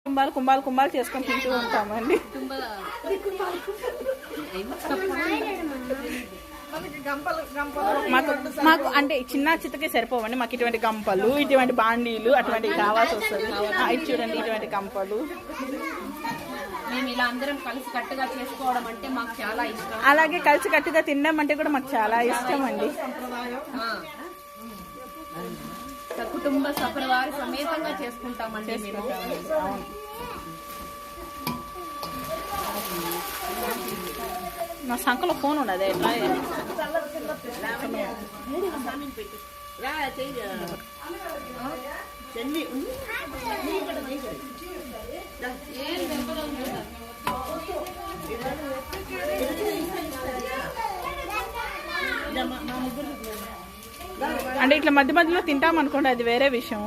కుంభాలు కుంభాలు కుంభాలు చేసుకొని తింటూ ఉంటామండి. మాకు అంటే చిన్న చిత్తకే సరిపోవండి. మాకు ఇటువంటి గంపలు, ఇటువంటి బాండీలు అటువంటివి కావాల్సి వస్తుంది. ఇది చూడండి, ఇటువంటి గంపలు. మేము ఇలా అందరం కలిసి కట్టుగా చేసుకోవడం అంటే మాకు చాలా ఇష్టం. అలాగే కలిసి కట్టుగా తినడం అంటే కూడా మాకు చాలా ఇష్టం అండి. కుటుంబ సపరివారి సమేతంగా చేసుకుంటామండి మేము. నా సంకలో ఫోన్ ఉన్నది ఎట్లా అంటే ఇట్లా మధ్య మధ్యలో తింటాం అనుకోండి, అది వేరే విషయం.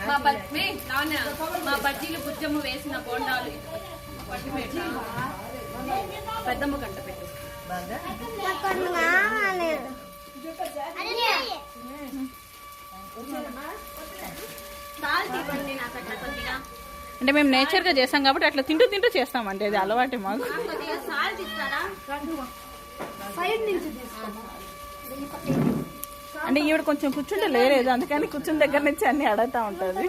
మా బజ్జీలు బుజ్జమ్మ వేసిన బోండాలు పట్టి పెట్ట పెద్దమ్మ గంట పెట్టు. అంటే మేము నేచర్ గా చేస్తాం కాబట్టి అట్లా తింటూ తింటూ చేస్తామంటే అది అలవాటే మాకు. అంటే ఈవిడ కొంచెం కూర్చుంటే లేదు, అందుకని కూర్చుని దగ్గర నుంచి అన్ని అడుగుతా ఉంటుంది.